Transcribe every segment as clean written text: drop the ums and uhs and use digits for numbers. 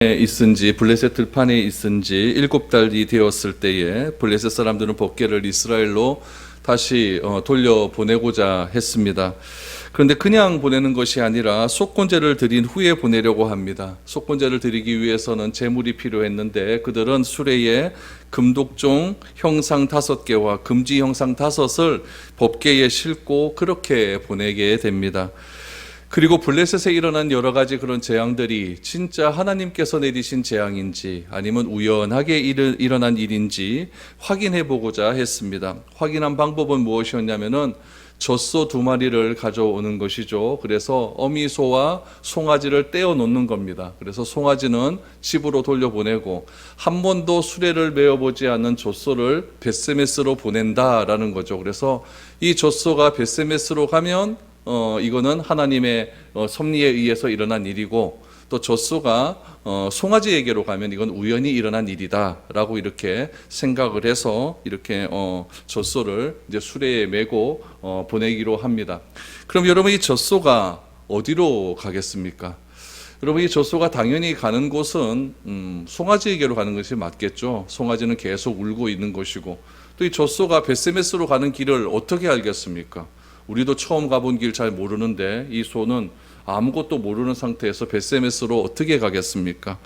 있은지 블레셋 들판에 있은지 7달이 되었을 때에 블레셋 사람들은 법궤를 이스라엘로 다시 돌려보내고자 했습니다. 그런데 그냥 보내는 것이 아니라 속건제를 드린 후에 보내려고 합니다. 속건제를 드리기 위해서는 제물이 필요했는데 그들은 수레에 금독종 형상 5개와 금지 형상 5을 법궤에 싣고 그렇게 보내게 됩니다. 그리고 블레셋에 일어난 여러 가지 그런 재앙들이 진짜 하나님께서 내리신 재앙인지 아니면 우연하게 일어난 일인지 확인해 보고자 했습니다. 확인한 방법은 무엇이었냐면은 젖소 2마리를 가져오는 것이죠. 그래서 어미소와 송아지를 떼어 놓는 겁니다. 그래서 송아지는 집으로 돌려보내고 한 번도 수레를 메어보지 않는 젖소를 벳세메스로 보낸다라는 거죠. 그래서 이 젖소가 벳세메스로 가면 이거는 하나님의 섭리에 의해서 일어난 일이고, 또 젖소가 송아지에게로 가면 이건 우연히 일어난 일이다라고 이렇게 생각을 해서 이렇게 젖소를 이제 수레에 메고 보내기로 합니다. 그럼 여러분, 이 젖소가 어디로 가겠습니까? 여러분, 이 젖소가 당연히 가는 곳은 송아지에게로 가는 것이 맞겠죠. 송아지는 계속 울고 있는 것이고, 또 이 젖소가 벳세메스로 가는 길을 어떻게 알겠습니까? 우리도 처음 가본 길 잘 모르는데 이 소는 아무것도 모르는 상태에서 벳세메스로 어떻게 가겠습니까?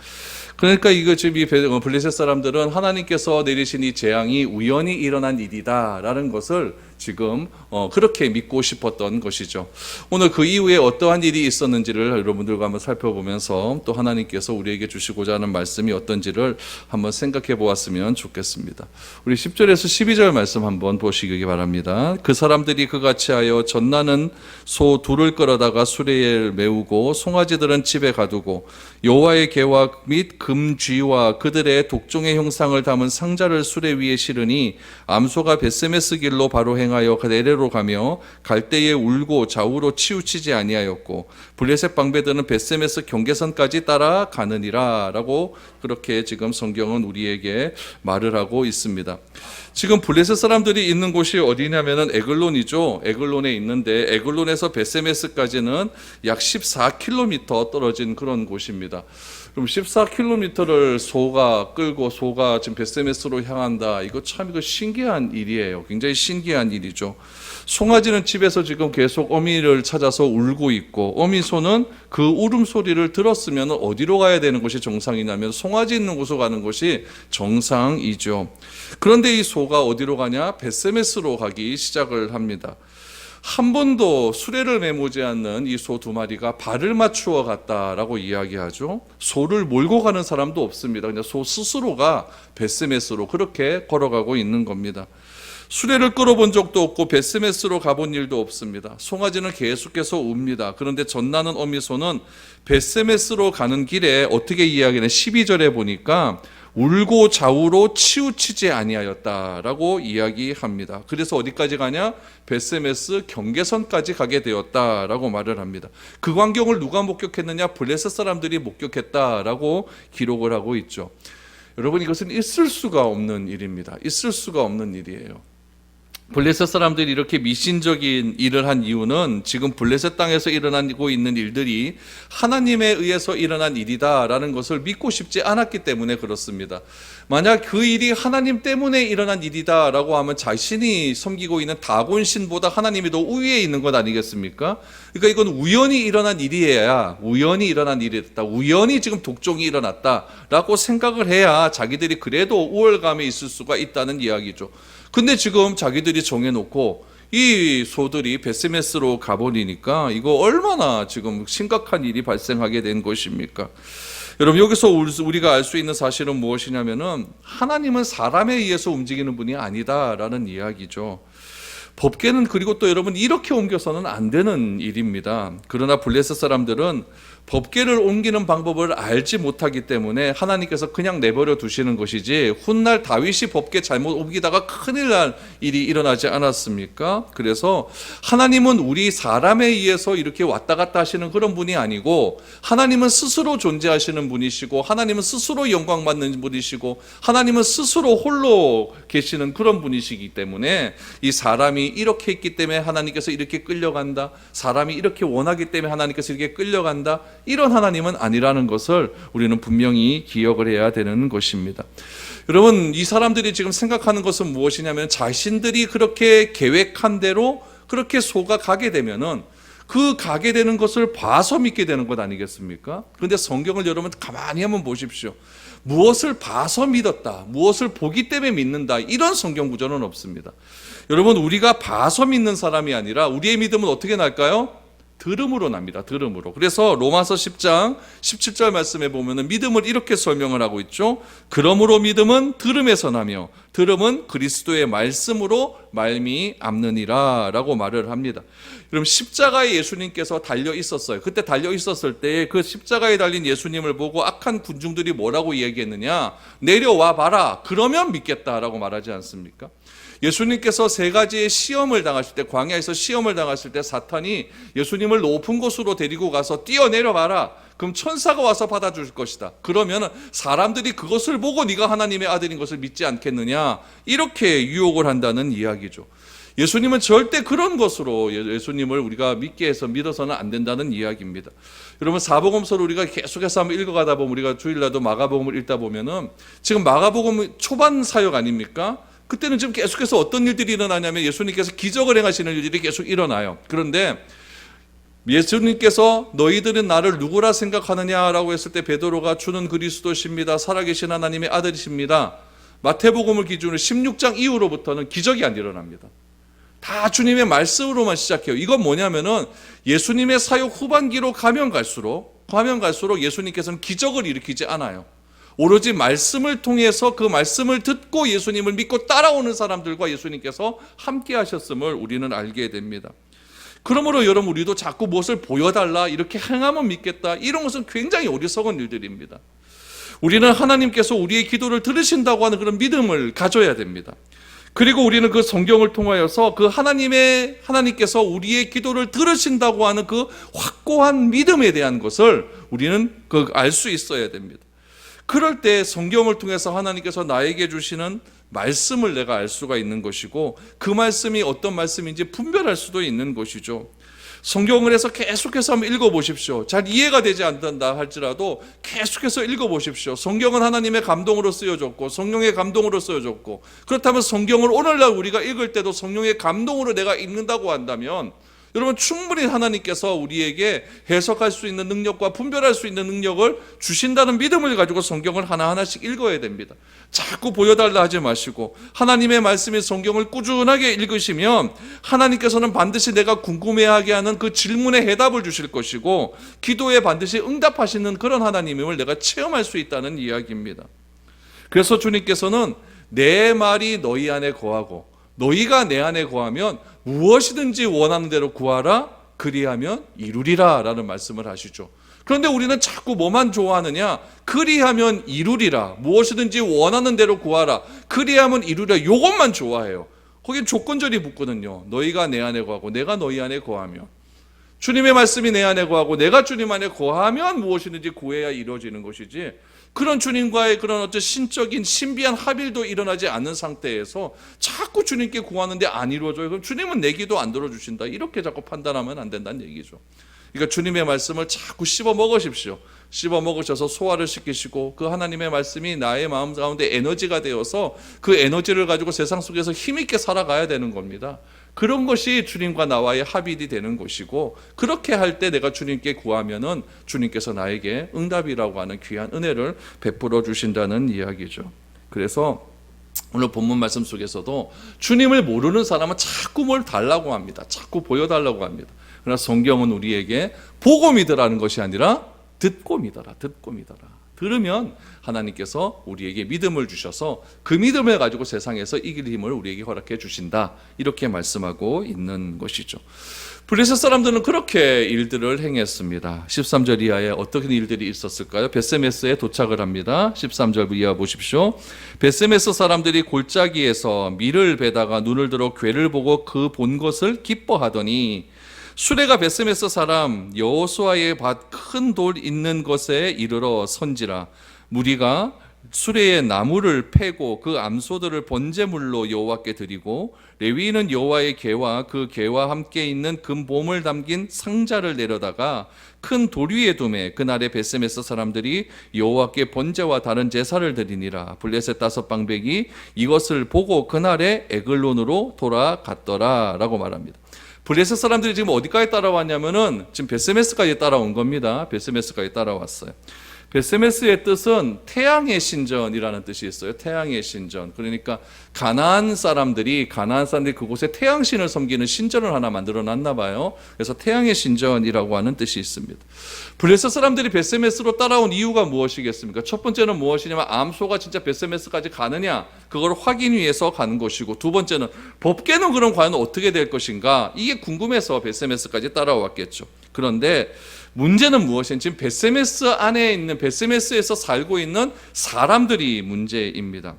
그러니까 이거 지금 이 블레셋 사람들은 하나님께서 내리신 이 재앙이 우연히 일어난 일이다라는 것을 지금 그렇게 믿고 싶었던 것이죠. 오늘 그 이후에 어떠한 일이 있었는지를 여러분들과 한번 살펴보면서 또 하나님께서 우리에게 주시고자 하는 말씀이 어떤지를 한번 생각해 보았으면 좋겠습니다. 우리 10절에서 12절 말씀 한번 보시기 바랍니다. 그 사람들이 그같이 하여 젖나는 소 2를 끌어다가 수레에 메우고 송아지들은 집에 가두고 여호와의 계와 및 금쥐와 그들의 독종의 형상을 담은 상자를 수레 위에 실으니 암소가 벳세메스 길로 바로 행하여 내래로 가며 갈대에 울고 좌우로 치우치지 아니하였고 블레셋 방배들은 벳세메스 경계선까지 따라가느니라 라고 그렇게 지금 성경은 우리에게 말을 하고 있습니다. 지금 블레셋 사람들이 있는 곳이 어디냐면은 에글론이죠. 에글론에 있는데 에글론에서 벳세메스까지는 약 14km 떨어진 그런 곳입니다. 그럼 14km를 소가 끌고 소가 지금 벳세메스로 향한다. 이거 신기한 일이에요. 굉장히 신기한 일이죠. 송아지는 집에서 지금 계속 어미를 찾아서 울고 있고, 어미소는 그 울음소리를 들었으면 어디로 가야 되는 것이 정상이냐면 송아지 있는 곳으로 가는 것이 정상이죠. 그런데 이 소가 어디로 가냐? 벳세메스로 가기 시작을 합니다. 한 번도 수레를 메모지 않는 이 소 2마리가 발을 맞추어 갔다라고 이야기하죠. 소를 몰고 가는 사람도 없습니다. 그냥 소 스스로가 벳세메스로 그렇게 걸어가고 있는 겁니다. 수레를 끌어본 적도 없고 벳세메스로 가본 일도 없습니다. 송아지는 계속해서 웁니다. 그런데 젖나는 어미소는 벳세메스로 가는 길에 어떻게 이야기하냐, 12절에 보니까 울고 좌우로 치우치지 아니하였다라고 이야기합니다. 그래서 어디까지 가냐? 벳세메스 경계선까지 가게 되었다라고 말을 합니다. 그 광경을 누가 목격했느냐? 블레셋 사람들이 목격했다라고 기록을 하고 있죠. 여러분, 이것은 있을 수가 없는 일입니다. 있을 수가 없는 일이에요. 블레셋 사람들이 이렇게 미신적인 일을 한 이유는 지금 블레셋 땅에서 일어나고 있는 일들이 하나님에 의해서 일어난 일이다라는 것을 믿고 싶지 않았기 때문에 그렇습니다. 만약 그 일이 하나님 때문에 일어난 일이다라고 하면 자신이 섬기고 있는 다곤 신보다 하나님이 더 우위에 있는 것 아니겠습니까? 그러니까 이건 우연히 일어난 일이어야 우연히 일어난 일이었다. 우연히 지금 독종이 일어났다라고 생각을 해야 자기들이 그래도 우월감에 있을 수가 있다는 이야기죠. 근데 지금 자기들이 정해놓고 이 소들이 벳세메스로 가버리니까 이거 얼마나 지금 심각한 일이 발생하게 된 것입니까? 여러분, 여기서 우리가 알 수 있는 사실은 무엇이냐면은 하나님은 사람에 의해서 움직이는 분이 아니다라는 이야기죠. 법궤는 그리고 또 여러분 이렇게 옮겨서는 안 되는 일입니다. 그러나 블레셋 사람들은 법궤를 옮기는 방법을 알지 못하기 때문에 하나님께서 그냥 내버려 두시는 것이지 훗날 다윗이 법궤 잘못 옮기다가 큰일 날 일이 일어나지 않았습니까? 그래서 하나님은 우리 사람에 의해서 이렇게 왔다 갔다 하시는 그런 분이 아니고 하나님은 스스로 존재하시는 분이시고 하나님은 스스로 영광받는 분이시고 하나님은 스스로 홀로 계시는 그런 분이시기 때문에 이 사람이 이렇게 했기 때문에 하나님께서 이렇게 끌려간다, 사람이 이렇게 원하기 때문에 하나님께서 이렇게 끌려간다, 이런 하나님은 아니라는 것을 우리는 분명히 기억을 해야 되는 것입니다. 여러분, 이 사람들이 지금 생각하는 것은 무엇이냐면 자신들이 그렇게 계획한 대로 그렇게 속아 가게 되면은 그 가게 되는 것을 봐서 믿게 되는 것 아니겠습니까? 그런데 성경을 여러분 가만히 한번 보십시오. 무엇을 봐서 믿었다, 무엇을 보기 때문에 믿는다, 이런 성경 구조는 없습니다. 여러분, 우리가 봐서 믿는 사람이 아니라 우리의 믿음은 어떻게 날까요? 들음으로 납니다. 들음으로. 그래서 로마서 10장 17절 말씀에 보면은 믿음을 이렇게 설명을 하고 있죠. 그러므로 믿음은 들음에서 나며 들음은 그리스도의 말씀으로 말미암느니라 라고 말을 합니다. 그럼 십자가에 예수님께서 달려 있었어요. 그때 달려 있었을 때 그 십자가에 달린 예수님을 보고 악한 군중들이 뭐라고 이야기했느냐? 내려와 봐라. 그러면 믿겠다라고 말하지 않습니까? 예수님께서 세 가지의 시험을 당하실 때, 광야에서 시험을 당하실 때 사탄이 예수님을 높은 곳으로 데리고 가서 뛰어내려 봐라. 그럼 천사가 와서 받아줄 것이다. 그러면 사람들이 그것을 보고 네가 하나님의 아들인 것을 믿지 않겠느냐, 이렇게 유혹을 한다는 이야기죠. 예수님은 절대 그런 것으로 예수님을 우리가 믿게 해서 믿어서는 안 된다는 이야기입니다. 여러분, 사복음서를 우리가 계속해서 한번 읽어가다 보면, 우리가 주일날도 마가복음을 읽다 보면은 지금 마가복음 초반 사역 아닙니까? 그때는 지금 계속해서 어떤 일들이 일어나냐면 예수님께서 기적을 행하시는 일들이 계속 일어나요. 그런데 예수님께서 너희들은 나를 누구라 생각하느냐라고 했을 때 베드로가 주는 그리스도십니다, 살아계신 하나님의 아들이십니다. 마태복음을 기준으로 16장 이후로부터는 기적이 안 일어납니다. 다 주님의 말씀으로만 시작해요. 이건 뭐냐면은 예수님의 사역 후반기로 가면 갈수록 예수님께서는 기적을 일으키지 않아요. 오로지 말씀을 통해서 그 말씀을 듣고 예수님을 믿고 따라오는 사람들과 예수님께서 함께 하셨음을 우리는 알게 됩니다. 그러므로 여러분, 우리도 자꾸 무엇을 보여달라, 이렇게 행하면 믿겠다, 이런 것은 굉장히 어리석은 일들입니다. 우리는 하나님께서 우리의 기도를 들으신다고 하는 그런 믿음을 가져야 됩니다. 그리고 우리는 그 성경을 통하여서 그 하나님께서 우리의 기도를 들으신다고 하는 그 확고한 믿음에 대한 것을 우리는 알 수 있어야 됩니다. 그럴 때 성경을 통해서 하나님께서 나에게 주시는 말씀을 내가 알 수가 있는 것이고, 그 말씀이 어떤 말씀인지 분별할 수도 있는 것이죠. 성경을 해서 계속해서 한번 읽어보십시오. 잘 이해가 되지 않는다 할지라도 계속해서 읽어보십시오. 성경은 하나님의 감동으로 쓰여졌고 성령의 감동으로 쓰여졌고, 그렇다면 성경을 오늘날 우리가 읽을 때도 성령의 감동으로 내가 읽는다고 한다면 여러분, 충분히 하나님께서 우리에게 해석할 수 있는 능력과 분별할 수 있는 능력을 주신다는 믿음을 가지고 성경을 하나하나씩 읽어야 됩니다. 자꾸 보여달라 하지 마시고 하나님의 말씀인 성경을 꾸준하게 읽으시면 하나님께서는 반드시 내가 궁금해하게 하는 그 질문에 해답을 주실 것이고, 기도에 반드시 응답하시는 그런 하나님임을 내가 체험할 수 있다는 이야기입니다. 그래서 주님께서는 내 말이 너희 안에 거하고 너희가 내 안에 거하면 무엇이든지 원하는 대로 구하라, 그리하면 이루리라 라는 말씀을 하시죠. 그런데 우리는 자꾸 뭐만 좋아하느냐? 그리하면 이루리라, 무엇이든지 원하는 대로 구하라, 그리하면 이루리라, 이것만 좋아해요. 거긴 조건절이 붙거든요. 너희가 내 안에 거하고 내가 너희 안에 거하면, 주님의 말씀이 내 안에 거하고 내가 주님 안에 거하면 무엇이든지 구해야 이루어지는 것이지, 그런 주님과의 그런 어떤 신적인 신비한 합일도 일어나지 않는 상태에서 자꾸 주님께 구하는데 안 이루어져요. 그럼 주님은 내 기도 안 들어주신다, 이렇게 자꾸 판단하면 안 된다는 얘기죠. 그러니까 주님의 말씀을 자꾸 씹어 먹으십시오. 씹어 먹으셔서 소화를 시키시고 그 하나님의 말씀이 나의 마음 가운데 에너지가 되어서 그 에너지를 가지고 세상 속에서 힘있게 살아가야 되는 겁니다. 그런 것이 주님과 나와의 합일이 되는 것이고, 그렇게 할 때 내가 주님께 구하면은 주님께서 나에게 응답이라고 하는 귀한 은혜를 베풀어 주신다는 이야기죠. 그래서 오늘 본문 말씀 속에서도 주님을 모르는 사람은 자꾸 뭘 달라고 합니다. 자꾸 보여달라고 합니다. 그러나 성경은 우리에게 보고 믿으라는 것이 아니라 듣고 믿어라, 듣고 믿어라. 들으면 하나님께서 우리에게 믿음을 주셔서 그 믿음을 가지고 세상에서 이길 힘을 우리에게 허락해 주신다, 이렇게 말씀하고 있는 것이죠. 블레셋 사람들은 그렇게 일들을 행했습니다. 13절 이하에 어떤 일들이 있었을까요? 벳세메스에 도착을 합니다. 13절 이하 보십시오. 벳세메스 사람들이 골짜기에서 밀을 베다가 눈을 들어 괴를 보고 그 본 것을 기뻐하더니, 수레가 벳세메스 사람 여호수아의 밭 큰 돌 있는 곳에 이르러 선지라. 무리가 수레의 나무를 패고 그 암소들을 번제물로 여호와께 드리고 레위인은 여호와의 궤와 그 궤와 함께 있는 금봄을 담긴 상자를 내려다가 큰 돌 위에 두매 그날에 베세메스 사람들이 여호와께 번제와 다른 제사를 드리니라. 블레셋 5방백이 이것을 보고 그날에 에글론으로 돌아갔더라 라고 말합니다. 블레셋 사람들이 지금 어디까지 따라왔냐면은 지금 베세메스까지 따라온 겁니다. 베세메스까지 따라왔어요. 베세메스의 뜻은 태양의 신전이라는 뜻이 있어요. 태양의 신전. 그러니까 가나안 사람들이 그곳에 태양신을 섬기는 신전을 하나 만들어 놨나 봐요. 그래서 태양의 신전이라고 하는 뜻이 있습니다. 블레셋 사람들이 베세메스로 따라온 이유가 무엇이겠습니까? 첫 번째는 무엇이냐면 암소가 진짜 베세메스까지 가느냐 그걸 확인 위해서 가는 것이고, 두 번째는 법궤는 그럼 과연 어떻게 될 것인가, 이게 궁금해서 베세메스까지 따라왔겠죠. 그런데 문제는 무엇이냐, 지금 베세메스 안에 있는, 베세메스에서 살고 있는 사람들이 문제입니다.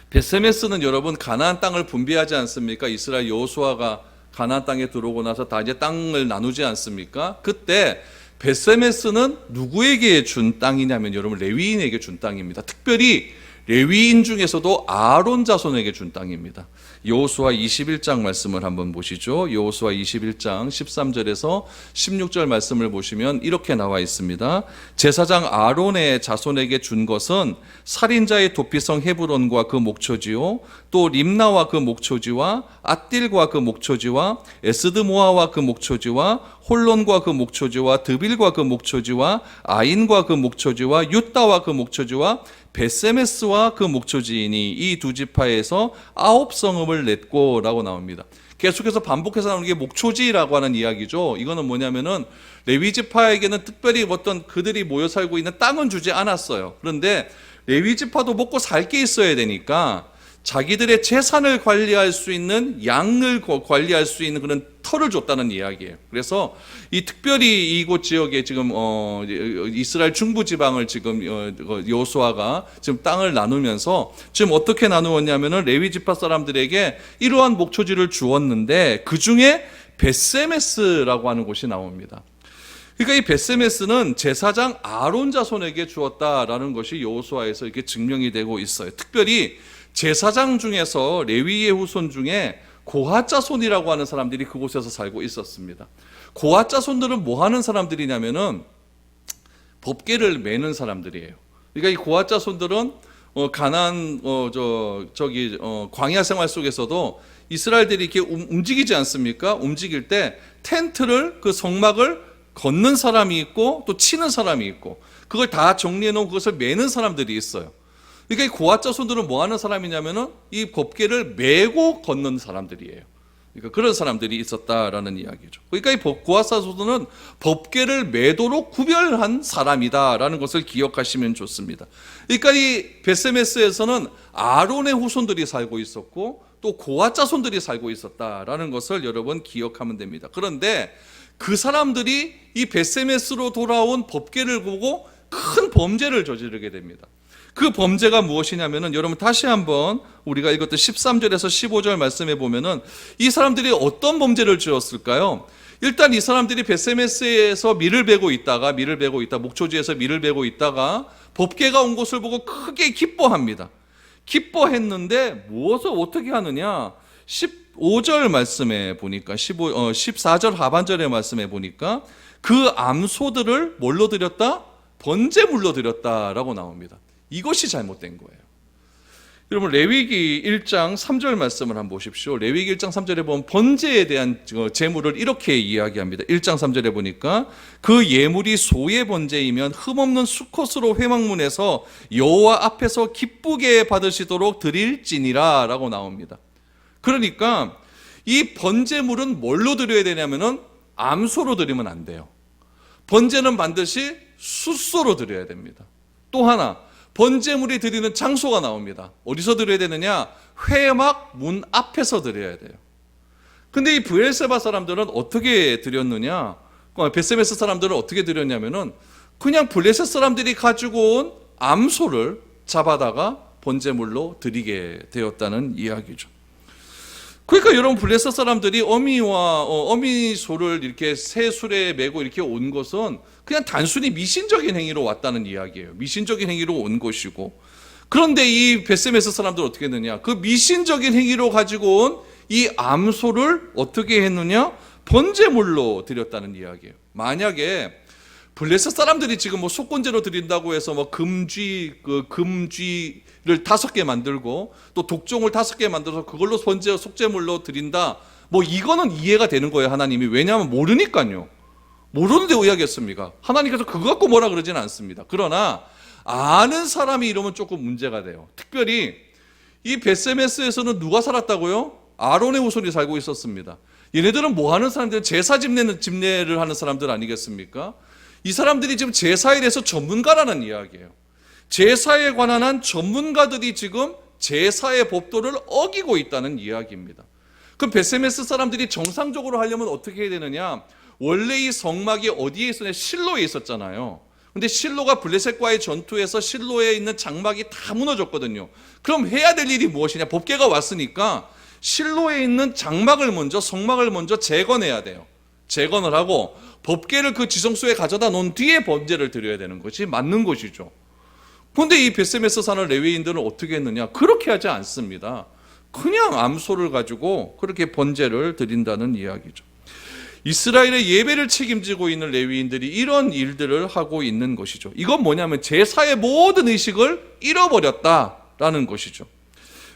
베세메스는 여러분 가나안 땅을 분배하지 않습니까? 이스라엘 여호수아가 가나안 땅에 들어오고 나서 다 이제 땅을 나누지 않습니까? 그때 베세메스는 누구에게 준 땅이냐면 여러분 레위인에게 준 땅입니다. 특별히 레위인 중에서도 아론 자손에게 준 땅입니다. 여호수아 21장 말씀을 한번 보시죠. 여호수아 21장 13절에서 16절 말씀을 보시면 이렇게 나와 있습니다. 제사장 아론의 자손에게 준 것은 살인자의 도피성 헤브론과 그 목초지요, 또 림나와 그 목초지와 앗딜과 그 목초지와 에스드모아와 그 목초지와 홀론과 그 목초지와 드빌과 그 목초지와 아인과 그 목초지와 유다와 그 목초지와 베세메스와 그 목초지이니 이 두 지파에서 9성읍을 냈고 라고 나옵니다. 계속해서 반복해서 나오는 게 목초지라고 하는 이야기죠. 이거는 뭐냐면은 레위 지파에게는 특별히 어떤 그들이 모여 살고 있는 땅은 주지 않았어요. 그런데 레위 지파도 먹고 살 게 있어야 되니까 자기들의 재산을 관리할 수 있는, 양을 관리할 수 있는 그런 터를 줬다는 이야기예요. 그래서 이 특별히 이곳 지역에 지금 이스라엘 중부 지방을 지금 여호수아가 지금 땅을 나누면서 지금 어떻게 나누었냐면은 레위 지파 사람들에게 이러한 목초지를 주었는데 그 중에 베세메스라고 하는 곳이 나옵니다. 그러니까 이 베세메스는 제사장 아론 자손에게 주었다라는 것이 여호수아에서 이렇게 증명이 되고 있어요. 특별히 제사장 중에서 레위의 후손 중에 고핫 자손이라고 하는 사람들이 그곳에서 살고 있었습니다. 고핫 자손들은 뭐 하는 사람들이냐면은 법궤를 매는 사람들이에요. 그러니까 이 고핫 자손들은 가나안 광야 생활 속에서도 이스라엘들이 이렇게 움직이지 않습니까? 움직일 때 텐트를, 그 성막을 걷는 사람이 있고 또 치는 사람이 있고 그걸 다 정리해 놓은 그것을 매는 사람들이 있어요. 그러니까 이 고핫 자손들은 뭐 하는 사람이냐면은 이 법궤를 메고 걷는 사람들이에요. 그러니까 그런 사람들이 있었다라는 이야기죠. 그러니까 이 고핫 자손들은 법궤를 메도록 구별한 사람이다라는 것을 기억하시면 좋습니다. 그러니까 이 베세메스에서는 아론의 후손들이 살고 있었고 또 고핫 자손들이 살고 있었다라는 것을 여러분 기억하면 됩니다. 그런데 그 사람들이 이 베세메스로 돌아온 법궤를 보고 큰 범죄를 저지르게 됩니다. 그 범죄가 무엇이냐면은 여러분 다시 한번 우리가 읽었던 13절에서 15절 말씀에 보면은 이 사람들이 어떤 범죄를 지었을까요? 일단 이 사람들이 베세메스에서 밀을 베고 있다가 목초지에서 밀을 베고 있다가 법궤가 온 것을 보고 크게 기뻐합니다. 기뻐했는데 무엇을 어떻게 하느냐? 15절 말씀에 보니까 14절 하반절의 말씀에 보니까 그 암소들을 뭘로 드렸다? 번제물로 드렸다라고 나옵니다. 이것이 잘못된 거예요. 여러분 레위기 1장 3절 말씀을 한번 보십시오. 레위기 1장 3절에 보면 번제에 대한 제물을 이렇게 이야기합니다. 1장 3절에 보니까 그 예물이 소의 번제이면 흠없는 수컷으로 회막문에서 여호와 앞에서 기쁘게 받으시도록 드릴지니라 라고 나옵니다. 그러니까 이 번제물은 뭘로 드려야 되냐면은 암소로 드리면 안 돼요. 번제는 반드시 숫소로 드려야 됩니다. 또 하나, 번제물이 드리는 장소가 나옵니다. 어디서 드려야 되느냐? 회막 문 앞에서 드려야 돼요. 근데 이 브엘세바 사람들은 어떻게 드렸느냐? 베세메스 사람들은 어떻게 드렸냐면은 그냥 블레셋 사람들이 가지고 온 암소를 잡아다가 번제물로 드리게 되었다는 이야기죠. 그러니까 여러분, 블레셋 사람들이 어미소를 이렇게 새 술에 메고 이렇게 온 것은 그냥 단순히 미신적인 행위로 왔다는 이야기예요. 미신적인 행위로 온 것이고, 그런데 이 벳세메스 사람들 어떻게 했느냐? 그 미신적인 행위로 가지고 온 이 암소를 어떻게 했느냐? 번제물로 드렸다는 이야기예요. 만약에 블레셋 사람들이 지금 뭐 속건제로 드린다고 해서 뭐 금쥐를 5개 만들고 또 독종을 5개 만들어서 그걸로 번제 속죄물로 드린다, 뭐 이거는 이해가 되는 거예요, 하나님이. 왜냐하면 모르니까요. 모르는데 왜 하겠습니까? 하나님께서 그거 갖고 뭐라 그러지는 않습니다. 그러나 아는 사람이 이러면 조금 문제가 돼요. 특별히 이 벳세메스에서는 누가 살았다고요? 아론의 후손이 살고 있었습니다. 얘네들은 뭐 하는 사람들은 제사 집례를 하는 사람들 아니겠습니까? 이 사람들이 지금 제사에 대해서 전문가라는 이야기예요. 제사에 관한 한 전문가들이 지금 제사의 법도를 어기고 있다는 이야기입니다. 그럼 벳세메스 사람들이 정상적으로 하려면 어떻게 해야 되느냐? 원래 이 성막이 어디에 있었냐? 실로에 있었잖아요. 근데 실로가 블레셋과의 전투에서 실로에 있는 장막이 다 무너졌거든요. 그럼 해야 될 일이 무엇이냐? 법궤가 왔으니까 실로에 있는 장막을 먼저, 성막을 먼저 재건해야 돼요. 재건을 하고 법궤를 그 지성소에 가져다 놓은 뒤에 번제를 드려야 되는 것이 맞는 것이죠. 그런데 이 벳세메스 사는 레위인들은 어떻게 했느냐? 그렇게 하지 않습니다. 그냥 암소를 가지고 그렇게 번제를 드린다는 이야기죠. 이스라엘의 예배를 책임지고 있는 레위인들이 이런 일들을 하고 있는 것이죠. 이건 뭐냐면 제사의 모든 의식을 잃어버렸다라는 것이죠.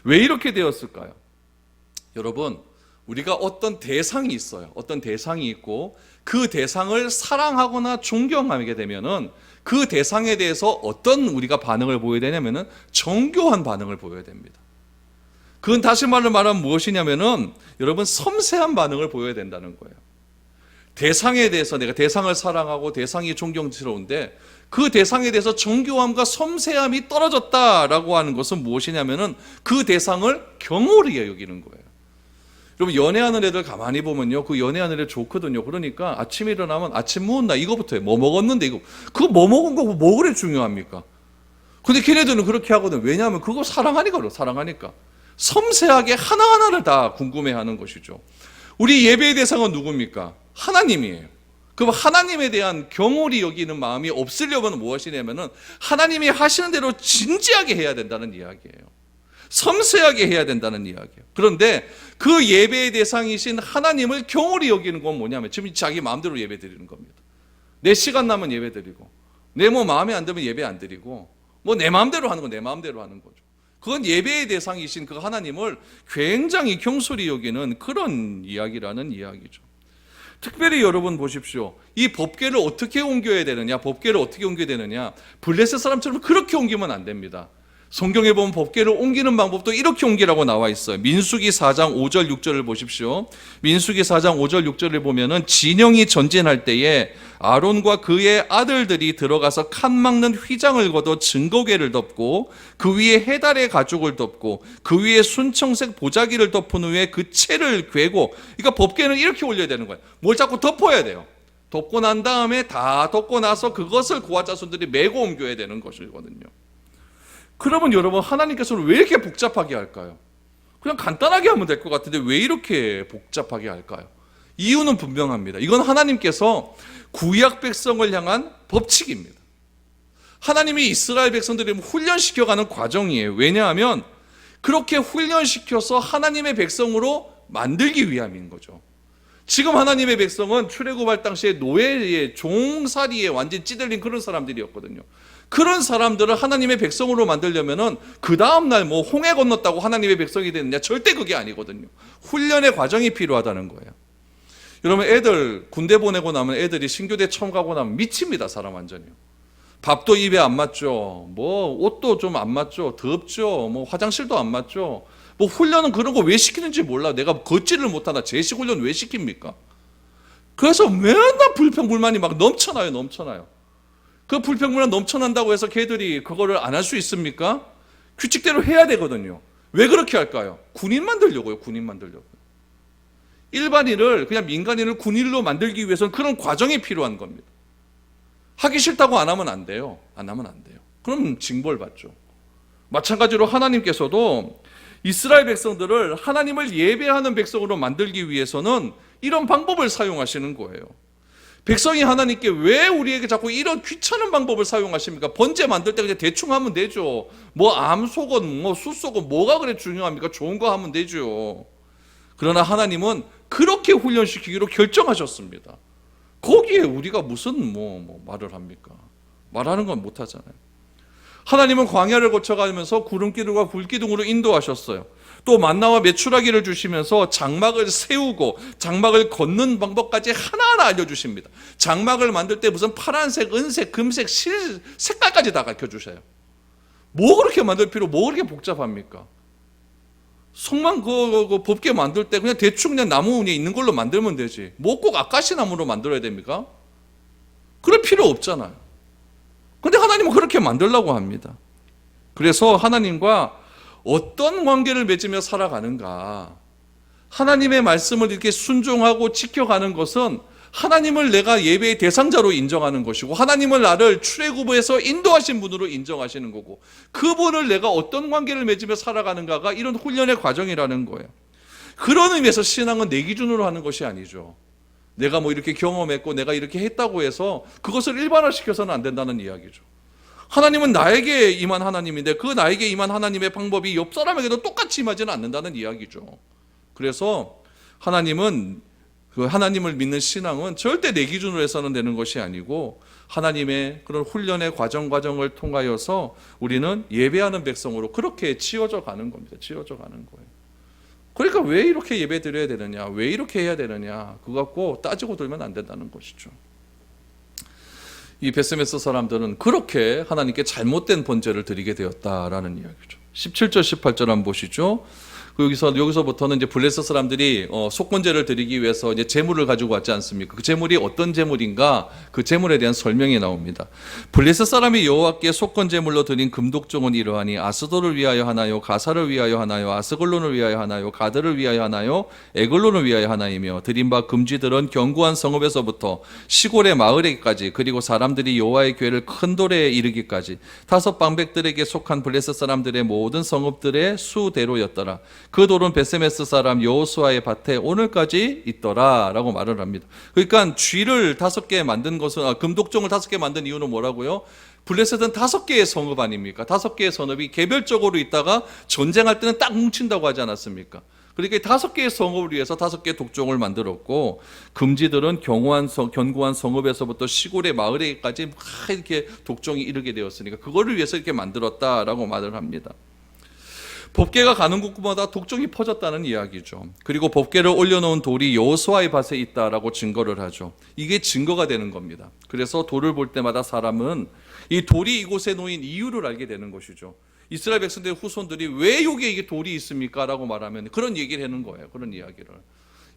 왜 이렇게 되었을까요? 여러분, 우리가 어떤 대상이 있어요. 어떤 대상이 있고 그 대상을 사랑하거나 존경하게 되면은 그 대상에 대해서 어떤 우리가 반응을 보여야 되냐면은 정교한 반응을 보여야 됩니다. 그건 다시 말하면 무엇이냐면은 여러분, 섬세한 반응을 보여야 된다는 거예요. 대상에 대해서 내가 대상을 사랑하고 대상이 존경스러운데 그 대상에 대해서 정교함과 섬세함이 떨어졌다라고 하는 것은 무엇이냐면은 그 대상을 경홀히 여기는 거예요. 여러분, 연애하는 애들 가만히 보면요, 그 연애하는 애들 좋거든요. 그러니까 아침에 일어나면 아침 무었나 이거부터 해. 뭐 먹었는데 이거, 그거 뭐 먹은 거고 뭐 그래 중요합니까? 근데 걔네들은 그렇게 하거든. 왜냐하면 그거 사랑하니까. 사랑하니까 섬세하게 하나하나를 다 궁금해하는 것이죠. 우리 예배의 대상은 누굽니까? 하나님이에요. 그럼 하나님에 대한 경홀히 여기는 마음이 없으려면 무엇이냐면은 하나님이 하시는 대로 진지하게 해야 된다는 이야기예요. 섬세하게 해야 된다는 이야기예요. 그런데 그 예배의 대상이신 하나님을 경홀히 여기는 건 뭐냐면 지금 자기 마음대로 예배 드리는 겁니다. 내 시간 나면 예배 드리고 내 뭐 마음에 안 들면 예배 안 드리고 뭐 내 마음대로 하는 건 내 마음대로 하는 거죠. 그건 예배의 대상이신 그 하나님을 굉장히 경솔히 여기는 그런 이야기라는 이야기죠. 특별히 여러분 보십시오. 이 법궤를 어떻게 옮겨야 되느냐? 법궤를 어떻게 옮겨야 되느냐? 블레셋 사람처럼 그렇게 옮기면 안 됩니다. 성경에 보면 법궤를 옮기는 방법도 이렇게 옮기라고 나와 있어요. 민수기 4장 5절 6절을 보십시오. 민수기 4장 5절 6절을 보면은 진영이 전진할 때에 아론과 그의 아들들이 들어가서 칸 막는 휘장을 걷어 증거궤를 덮고 그 위에 해달의 가죽을 덮고 그 위에 순청색 보자기를 덮은 후에 그 채를 꿰고, 그러니까 법궤는 이렇게 올려야 되는 거예요. 뭘 자꾸 덮어야 돼요. 덮고 난 다음에 다 덮고 나서 그것을 고아 자손들이 메고 옮겨야 되는 것이거든요. 그러면 여러분, 하나님께서는 왜 이렇게 복잡하게 할까요? 그냥 간단하게 하면 될 것 같은데 왜 이렇게 복잡하게 할까요? 이유는 분명합니다. 이건 하나님께서 구약 백성을 향한 법칙입니다. 하나님이 이스라엘 백성들을 훈련시켜가는 과정이에요. 왜냐하면 그렇게 훈련시켜서 하나님의 백성으로 만들기 위함인 거죠. 지금 하나님의 백성은 출애굽할 당시에 노예의 종살이에 완전 찌들린 그런 사람들이었거든요. 그런 사람들을 하나님의 백성으로 만들려면은 그 다음날 뭐 홍해 건넜다고 하나님의 백성이 되느냐? 절대 그게 아니거든요. 훈련의 과정이 필요하다는 거예요. 여러분, 애들 군대 보내고 나면 애들이 신교대 처음 가고 나면 미칩니다. 사람 완전히요. 밥도 입에 안 맞죠. 뭐 옷도 좀 안 맞죠. 덥죠. 뭐 화장실도 안 맞죠. 뭐 훈련은 그런 거 왜 시키는지 몰라. 내가 걷지를 못하나 제식 훈련 왜 시킵니까? 그래서 맨날 불평불만이 막 넘쳐나요. 그 불평불만 넘쳐난다고 해서 걔들이 그거를 안 할 수 있습니까? 규칙대로 해야 되거든요. 왜 그렇게 할까요? 군인 만들려고요. 일반인을, 그냥 민간인을 군인으로 만들기 위해서는 그런 과정이 필요한 겁니다. 하기 싫다고 안 하면 안 돼요. 그럼 징벌 받죠. 마찬가지로 하나님께서도 이스라엘 백성들을 하나님을 예배하는 백성으로 만들기 위해서는 이런 방법을 사용하시는 거예요. 백성이 하나님께 왜 우리에게 자꾸 이런 귀찮은 방법을 사용하십니까? 번제 만들 때 그냥 대충 하면 되죠. 뭐 암속은 뭐 숫속은 뭐가 그래 중요합니까? 좋은 거 하면 되죠. 그러나 하나님은 그렇게 훈련시키기로 결정하셨습니다. 거기에 우리가 무슨 말을 합니까? 말하는 건 못하잖아요. 하나님은 광야를 거쳐가면서 구름기둥과 불기둥으로 인도하셨어요. 또 만나와 메추라기를 주시면서 장막을 세우고 장막을 걷는 방법까지 하나하나 알려주십니다. 장막을 만들 때 무슨 파란색, 은색, 금색, 실 색깔까지 다 가르쳐주셔요. 뭐 그렇게 만들 필요, 뭐 그렇게 복잡합니까? 성만 법계 만들 때 그냥 대충 그냥 나무 위에 있는 걸로 만들면 되지. 뭐 꼭 아카시 나무로 만들어야 됩니까? 그럴 필요 없잖아요. 근데 하나님은 그렇게 만들려고 합니다. 그래서 하나님과 어떤 관계를 맺으며 살아가는가, 하나님의 말씀을 이렇게 순종하고 지켜가는 것은 하나님을 내가 예배의 대상자로 인정하는 것이고, 하나님을 나를 출애굽에서 인도하신 분으로 인정하시는 거고, 그분을 내가 어떤 관계를 맺으며 살아가는가가 이런 훈련의 과정이라는 거예요. 그런 의미에서 신앙은 내 기준으로 하는 것이 아니죠. 내가 뭐 이렇게 경험했고 내가 이렇게 했다고 해서 그것을 일반화시켜서는 안 된다는 이야기죠. 하나님은 나에게 임한 하나님인데 그 나에게 임한 하나님의 방법이 옆 사람에게도 똑같이 임하지는 않는다는 이야기죠. 그래서 하나님은 그 하나님을 믿는 신앙은 절대 내 기준으로 해서는 되는 것이 아니고 하나님의 그런 훈련의 과정을 통하여서 우리는 예배하는 백성으로 그렇게 치워져 가는 겁니다. 치워져 가는 거예요. 그러니까 왜 이렇게 예배 드려야 되느냐, 왜 이렇게 해야 되느냐, 그거 갖고 따지고 들면 안 된다는 것이죠. 이 베스메스 사람들은 그렇게 하나님께 잘못된 번제를 드리게 되었다라는 이야기죠. 17절 18절 한번 보시죠. 여기서부터는 이제 블레셋 사람들이 속건제를 드리기 위해서 이제 제물을 가지고 왔지 않습니까? 그 제물이 어떤 제물인가? 그 제물에 대한 설명이 나옵니다. 블레셋 사람이 여호와께 속건제물로 드린 금독종은 이러하니 아스도를 위하여 하나요, 가사를 위하여 하나요, 아스글론을 위하여 하나요, 가드를 위하여 하나요, 에글론을 위하여 하나이며 드린 바 금쥐들은 견고한 성읍에서부터 시골의 마을에까지, 그리고 사람들이 여호와의 궤를 큰 돌에 이르기까지 다섯 방백들에게 속한 블레셋 사람들의 모든 성읍들의 수대로였더라. 그 돌은 베세메스 사람 여호수아의 밭에 오늘까지 있더라라고 말을 합니다. 그러니까 쥐를 5개 만든 것은, 금독종을 5개 만든 이유는 뭐라고요? 블레셋은 5개의 성읍 아닙니까? 5개의 성읍이 개별적으로 있다가 전쟁할 때는 딱 뭉친다고 하지 않았습니까? 그러니까 5개의 성읍을 위해서 5개의 독종을 만들었고, 금지들은 견고한 성읍에서부터 시골의 마을에까지 이렇게 독종이 이르게 되었으니까 그거를 위해서 이렇게 만들었다라고 말을 합니다. 법궤가 가는 곳마다 독종이 퍼졌다는 이야기죠. 그리고 법궤를 올려놓은 돌이 여호수아의 밭에 있다라고 증거를 하죠. 이게 증거가 되는 겁니다. 그래서 돌을 볼 때마다 사람은 이 돌이 이곳에 놓인 이유를 알게 되는 것이죠. 이스라엘 백성들의 후손들이 왜 여기에 이게 돌이 있습니까? 라고 말하면 그런 얘기를 하는 거예요. 그런 이야기를.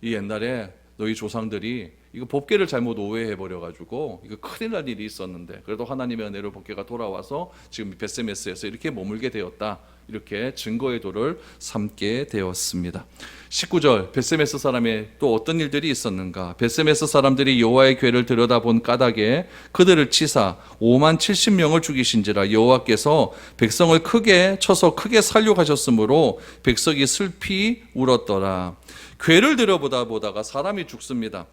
이 옛날에 너희 조상들이 이거 법궤를 잘못 오해해버려가지고 이거 큰일 날 일이 있었는데 그래도 하나님의 은혜로 법궤가 돌아와서 지금 베세메스에서 이렇게 머물게 되었다. 이렇게 증거의 돌을 삼게 되었습니다. 19절, 베세메스 사람의 또 어떤 일들이 있었는가? 베세메스 사람들이 여호와의 궤를 들여다본 까닭에 그들을 치사 5만 70명을 죽이신지라. 여호와께서 백성을 크게 쳐서 크게 살육하셨으므로 백성이 슬피 울었더라. 궤를 들여다보다가 사람이 죽습니다.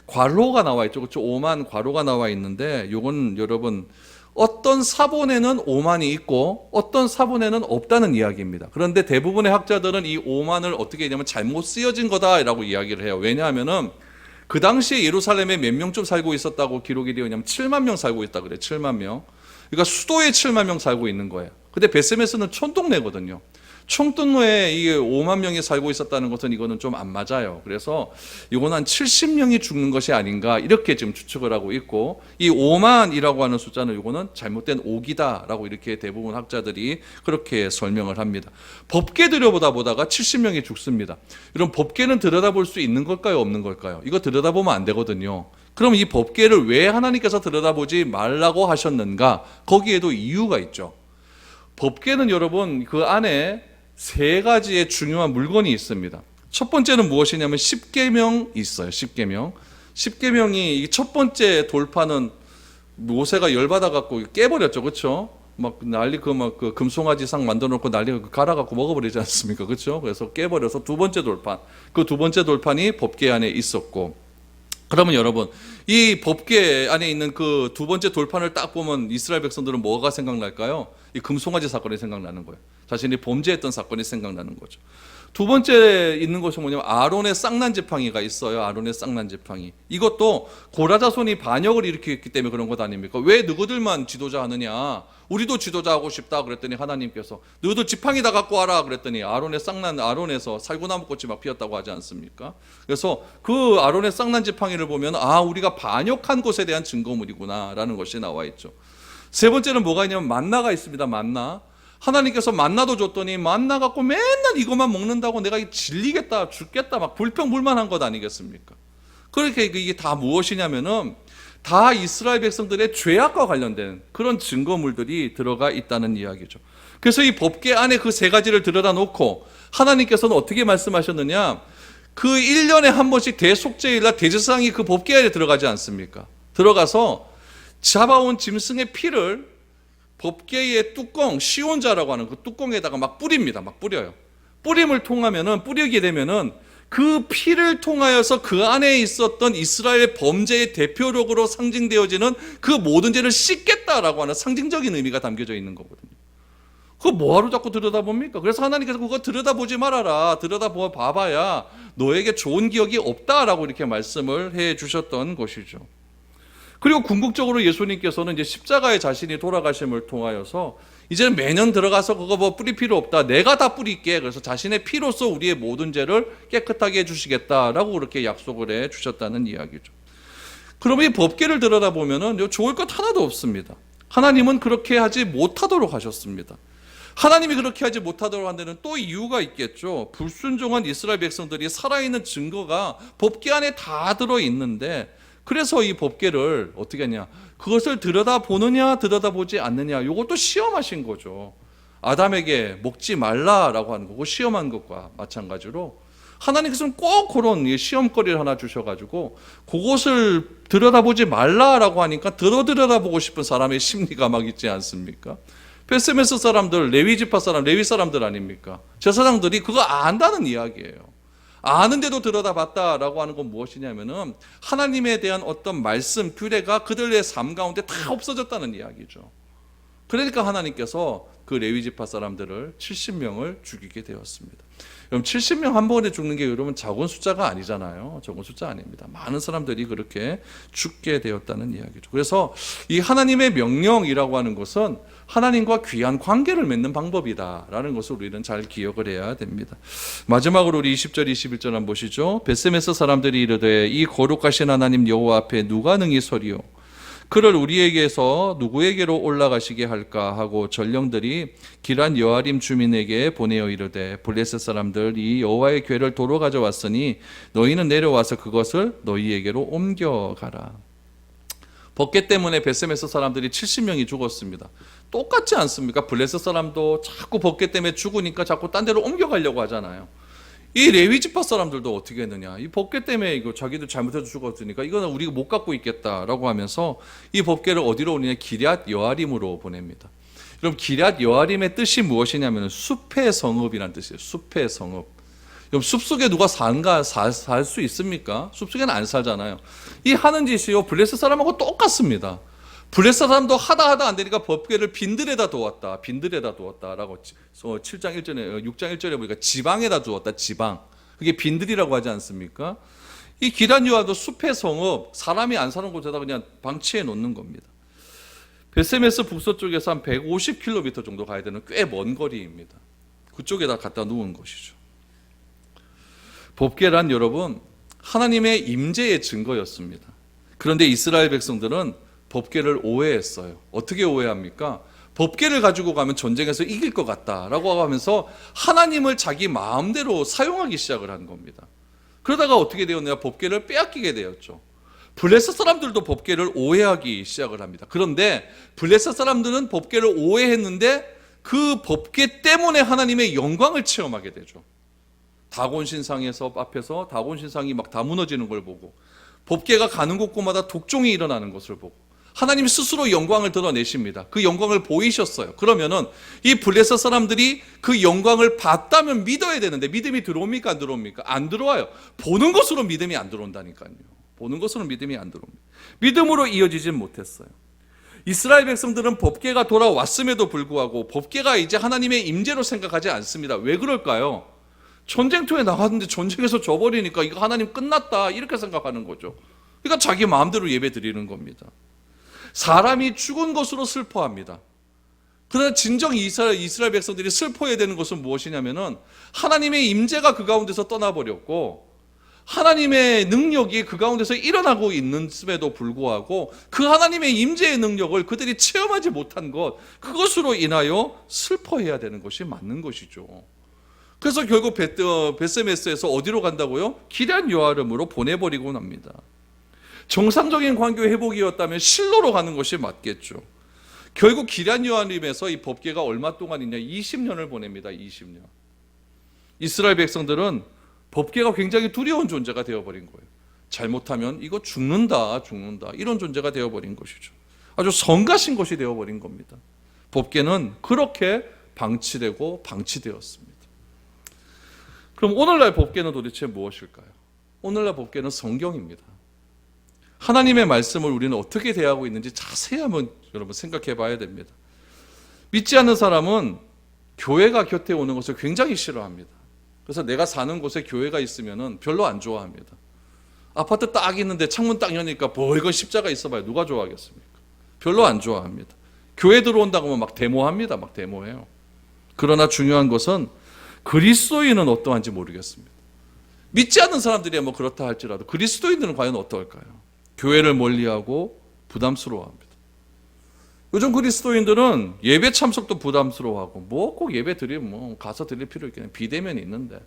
괄호가 나와 있죠. 그렇죠? 5만 괄호가 나와 있는데 이건 여러분 어떤 사본에는 5만이 있고 어떤 사본에는 없다는 이야기입니다. 그런데 대부분의 학자들은 이 5만을 어떻게 했냐면 잘못 쓰여진 거다라고 이야기를 해요. 왜냐하면은 그 당시에 예루살렘에 몇 명쯤 살고 있었다고 기록이 되어 있냐면 7만 명 살고 있다 그래요. 7만 명. 그러니까 수도에 7만 명 살고 있는 거예요. 근데 베세메스는 촌동네거든요. 총동네에 이게 5만 명이 살고 있었다는 것은 이거는 좀 안 맞아요. 그래서 이건 한 70명이 죽는 것이 아닌가 이렇게 지금 추측을 하고 있고, 이 5만이라고 하는 숫자는 이거는 잘못된 오기다라고 이렇게 대부분 학자들이 그렇게 설명을 합니다. 법궤 들여다보다가 70명이 죽습니다. 이런 법궤는 들여다볼 수 있는 걸까요, 없는 걸까요? 이거 들여다보면 안 되거든요. 그럼 이 법궤를 왜 하나님께서 들여다보지 말라고 하셨는가? 거기에도 이유가 있죠. 법궤는 여러분 그 안에 3가지의 중요한 물건이 있습니다. 첫 번째는 무엇이냐면 10계명 있어요. 10계명. 10계명이 첫 번째 돌파는 모세가 열받아 갖고 깨버렸죠. 그렇죠? 막 난리 그 금송아지상 만들어 놓고 난리 갈아갖고 먹어버리지 않습니까? 그렇죠? 그래서 깨버려서 두 번째 돌판, 그 두 번째 돌판이 법궤 안에 있었고, 그러면 여러분 이 법궤 안에 있는 그 두 번째 돌판을 딱 보면 이스라엘 백성들은 뭐가 생각날까요? 이 금송아지 사건이 생각나는 거예요. 자신이 범죄했던 사건이 생각나는 거죠. 두 번째 있는 것이 뭐냐면 아론의 쌍난 지팡이가 있어요. 아론의 쌍난 지팡이. 이것도 고라 자손이 반역을 일으켰기 때문에 그런 것 아닙니까? 왜 너희들만 지도자 하느냐? 우리도 지도자 하고 싶다 그랬더니 하나님께서 너희들 지팡이 다 갖고 와라 그랬더니 아론의 쌍난, 아론에서 살구나무 꽃이 막 피었다고 하지 않습니까? 그래서 그 아론의 쌍난 지팡이를 보면 우리가 반역한 것에 대한 증거물이구나 라는 것이 나와 있죠. 세 번째는 뭐가 있냐면 만나가 있습니다. 만나. 하나님께서 만나도 줬더니 만나 갖고 맨날 이것만 먹는다고 내가 질리겠다 죽겠다 막 불평불만한 것 아니겠습니까? 그렇게 이게 다 무엇이냐면은 다 이스라엘 백성들의 죄악과 관련된 그런 증거물들이 들어가 있다는 이야기죠. 그래서 이 법궤 안에 그 세 가지를 들여다 놓고 하나님께서는 어떻게 말씀하셨느냐, 그 1년에 한 번씩 대속죄일날 대제사장이 그 법궤 안에 들어가지 않습니까? 들어가서 잡아온 짐승의 피를 법궤의 뚜껑, 시온자라고 하는 그 뚜껑에다가 막 뿌립니다. 막 뿌려요. 뿌리게 되면은 그 피를 통하여서 그 안에 있었던 이스라엘의 범죄의 대표적으로 상징되어지는 그 모든 죄를 씻겠다라고 하는 상징적인 의미가 담겨져 있는 거거든요. 그거 뭐하러 자꾸 들여다봅니까? 그래서 하나님께서 그거 들여다보지 말아라. 들여다봐야 너에게 좋은 기억이 없다라고 이렇게 말씀을 해 주셨던 것이죠. 그리고 궁극적으로 예수님께서는 이제 십자가에 자신이 돌아가심을 통하여서 이제는 매년 들어가서 그거 뭐 뿌릴 필요 없다. 내가 다 뿌릴게. 그래서 자신의 피로써 우리의 모든 죄를 깨끗하게 해주시겠다라고 그렇게 약속을 해 주셨다는 이야기죠. 그러면 이 법궤를 들여다보면은 좋을 것 하나도 없습니다. 하나님은 그렇게 하지 못하도록 하셨습니다. 하나님이 그렇게 하지 못하도록 한 데는 또 이유가 있겠죠. 불순종한 이스라엘 백성들이 살아있는 증거가 법궤 안에 다 들어있는데, 그래서 이 법궤를 어떻게 하냐, 그것을 들여다보느냐 들여다보지 않느냐, 이것도 시험하신 거죠. 아담에게 먹지 말라라고 하는 거고 시험한 것과 마찬가지로 하나님께서는 꼭 그런 시험거리를 하나 주셔가지고 그것을 들여다보지 말라라고 하니까 들여다보고 싶은 사람의 심리가 막 있지 않습니까? 베스메스 사람들, 레위 사람들 아닙니까? 제사장들이 그거 안다는 이야기예요. 아는데도 들여다봤다라고 하는 건 무엇이냐면은 하나님에 대한 어떤 말씀, 규례가 그들의 삶 가운데 다 없어졌다는 이야기죠. 그러니까 하나님께서 그 레위 지파 사람들을 70명을 죽이게 되었습니다. 그럼 70명 한 번에 죽는 게 여러분 작은 숫자가 아니잖아요. 적은 숫자 아닙니다. 많은 사람들이 그렇게 죽게 되었다는 이야기죠. 그래서 이 하나님의 명령이라고 하는 것은 하나님과 귀한 관계를 맺는 방법이다라는 것을 우리는 잘 기억을 해야 됩니다. 마지막으로 우리 20절 21절 한번 보시죠. 벳세메스 사람들이 이르되 이 거룩하신 하나님 여호와 앞에 누가 능히 서리요, 그를 우리에게서 누구에게로 올라가시게 할까 하고 전령들이 기란 여아림 주민에게 보내어 이르되 블레셋 사람들 이 여호와의 궤를 도로 가져왔으니 너희는 내려와서 그것을 너희에게로 옮겨가라. 법궤 때문에 벳세메스 사람들이 70명이 죽었습니다. 똑같지 않습니까? 블레셋 사람도 자꾸 법궤 때문에 죽으니까 자꾸 딴 데로 옮겨가려고 하잖아요. 이 레위 지파 사람들도 어떻게 했느냐, 이 법궤 때문에 이거 자기들 잘못해서 죽었으니까 이거는 우리가 못 갖고 있겠다라고 하면서 이 법궤를 어디로 오느냐, 기럇 여아림으로 보냅니다. 그럼 기럇 여아림의 뜻이 무엇이냐면 숲의 성읍이라는 뜻이에요. 숲의 성읍. 그럼 숲속에 누가 살 수 있습니까? 숲속에는 안 살잖아요. 이 하는 짓이요 블레셋 사람하고 똑같습니다. 블레셋 사람도 하다 안 되니까 법궤를 빈들에다 두었다라고 7장 1절에 6장 1절에 보니까 지방에다 두었다. 지방. 그게 빈들이라고 하지 않습니까? 이 기럇 여아도 숲의 성읍, 사람이 안 사는 곳에다 그냥 방치해 놓는 겁니다. 벳세메스 북서쪽에서 한 150km 정도 가야 되는 꽤 먼 거리입니다. 그쪽에다 갖다 놓은 것이죠. 법궤란 여러분 하나님의 임재의 증거였습니다. 그런데 이스라엘 백성들은 법궤를 오해했어요. 어떻게 오해합니까? 법궤를 가지고 가면 전쟁에서 이길 것 같다라고 하면서 하나님을 자기 마음대로 사용하기 시작을 한 겁니다. 그러다가 어떻게 되었냐, 법궤를 빼앗기게 되었죠. 블레셋 사람들도 법궤를 오해하기 시작을 합니다. 그런데 블레셋 사람들은 법궤를 오해했는데 그 법궤 때문에 하나님의 영광을 체험하게 되죠. 다곤 신상에서 앞에서 다곤 신상이 막 다 무너지는 걸 보고, 법궤가 가는 곳곳마다 독종이 일어나는 것을 보고, 하나님 스스로 영광을 드러내십니다. 그 영광을 보이셨어요. 그러면은 이 블레셋 사람들이 그 영광을 봤다면 믿어야 되는데 믿음이 들어옵니까? 안 들어옵니까? 안 들어와요. 보는 것으로 믿음이 안 들어온다니까요. 보는 것으로 믿음이 안 들어옵니다. 믿음으로 이어지진 못했어요. 이스라엘 백성들은 법궤가 돌아왔음에도 불구하고 법궤가 이제 하나님의 임재로 생각하지 않습니다. 왜 그럴까요? 전쟁터에 나갔는데 전쟁에서 져버리니까 이거 하나님 끝났다 이렇게 생각하는 거죠. 그러니까 자기 마음대로 예배 드리는 겁니다. 사람이 죽은 것으로 슬퍼합니다. 그러나 진정 이스라엘 백성들이 슬퍼해야 되는 것은 무엇이냐면은 하나님의 임재가 그 가운데서 떠나버렸고 하나님의 능력이 그 가운데서 일어나고 있음에도 불구하고 그 하나님의 임재의 능력을 그들이 체험하지 못한 것, 그것으로 인하여 슬퍼해야 되는 것이 맞는 것이죠. 그래서 결국 베세메스에서 어디로 간다고요? 기럇 여아름으로 보내버리고 납니다. 정상적인 관계 회복이었다면 실로로 가는 것이 맞겠죠. 결국 기럇 여아림에서 이 법궤가 얼마 동안 있냐? 20년을 보냅니다. 20년. 이스라엘 백성들은 법궤가 굉장히 두려운 존재가 되어버린 거예요. 잘못하면 이거 죽는다 이런 존재가 되어버린 것이죠. 아주 성가신 것이 되어버린 겁니다. 법궤는 그렇게 방치되었습니다. 그럼 오늘날 법궤는 도대체 무엇일까요? 오늘날 법궤는 성경입니다. 하나님의 말씀을 우리는 어떻게 대하고 있는지 자세히 한번 여러분 생각해 봐야 됩니다. 믿지 않는 사람은 교회가 곁에 오는 것을 굉장히 싫어합니다. 그래서 내가 사는 곳에 교회가 있으면 별로 안 좋아합니다. 아파트 딱 있는데 창문 딱 여니까 이거 십자가 있어봐요. 누가 좋아하겠습니까? 별로 안 좋아합니다. 교회 들어온다고 하면 막 데모합니다. 막 데모해요. 그러나 중요한 것은 그리스도인은 어떠한지 모르겠습니다. 믿지 않는 사람들이 뭐 그렇다 할지라도 그리스도인들은 과연 어떨까요? 교회를 멀리하고 부담스러워합니다. 요즘 그리스도인들은 예배 참석도 부담스러워하고 꼭 예배 드리면 가서 드릴 필요 있겠네. 비대면이 있는데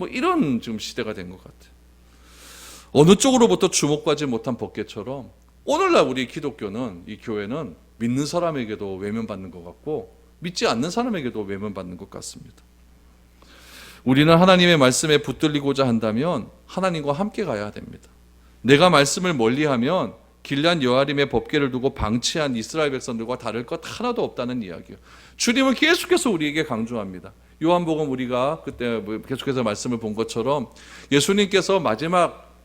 이런 지금 시대가 된 것 같아요. 어느 쪽으로부터 주목받지 못한 법궤처럼 오늘날 우리 기독교는 이 교회는 믿는 사람에게도 외면받는 것 같고 믿지 않는 사람에게도 외면받는 것 같습니다. 우리는 하나님의 말씀에 붙들리고자 한다면 하나님과 함께 가야 됩니다. 내가 말씀을 멀리하면 기럇 여아림의 법궤를 두고 방치한 이스라엘 백성들과 다를 것 하나도 없다는 이야기예요. 주님은 계속해서 우리에게 강조합니다. 요한복음 우리가 그때 계속해서 말씀을 본 것처럼 예수님께서 마지막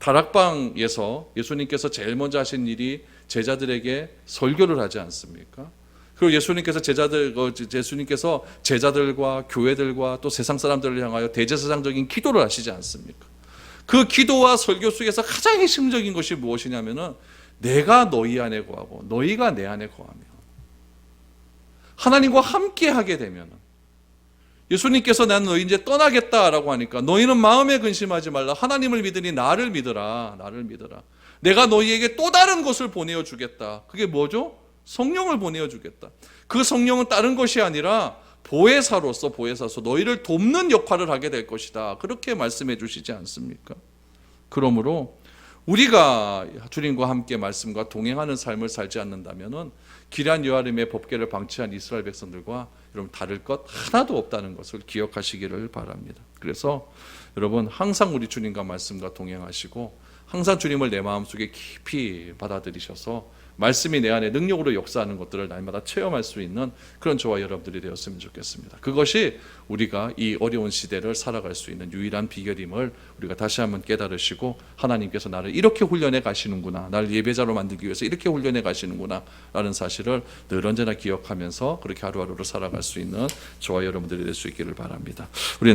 다락방에서 예수님께서 제일 먼저 하신 일이 제자들에게 설교를 하지 않습니까? 그리고 예수님께서 제자들과 교회들과 또 세상 사람들을 향하여 대제사장적인 기도를 하시지 않습니까? 그 기도와 설교 속에서 가장 핵심적인 것이 무엇이냐면은 내가 너희 안에 거하고 너희가 내 안에 거하며 하나님과 함께 하게 되면은 예수님께서 나는 너희 이제 떠나겠다라고 하니까 너희는 마음에 근심하지 말라. 하나님을 믿으니 나를 믿으라. 내가 너희에게 또 다른 것을 보내어 주겠다. 그게 뭐죠? 성령을 보내어 주겠다. 그 성령은 다른 것이 아니라 보혜사로서 너희를 돕는 역할을 하게 될 것이다. 그렇게 말씀해 주시지 않습니까? 그러므로 우리가 주님과 함께 말씀과 동행하는 삶을 살지 않는다면은 기럇 여아림의 법궤를 방치한 이스라엘 백성들과 여러분 다를 것 하나도 없다는 것을 기억하시기를 바랍니다. 그래서 여러분 항상 우리 주님과 말씀과 동행하시고 항상 주님을 내 마음속에 깊이 받아들이셔서 말씀이 내 안에 능력으로 역사하는 것들을 날마다 체험할 수 있는 그런 저와 여러분들이 되었으면 좋겠습니다. 그것이 우리가 이 어려운 시대를 살아갈 수 있는 유일한 비결임을 우리가 다시 한번 깨달으시고 하나님께서 나를 이렇게 훈련해 가시는구나, 나를 예배자로 만들기 위해서 이렇게 훈련해 가시는구나 라는 사실을 늘 언제나 기억하면서 그렇게 하루하루를 살아갈 수 있는 저와 여러분들이 될 수 있기를 바랍니다. 우리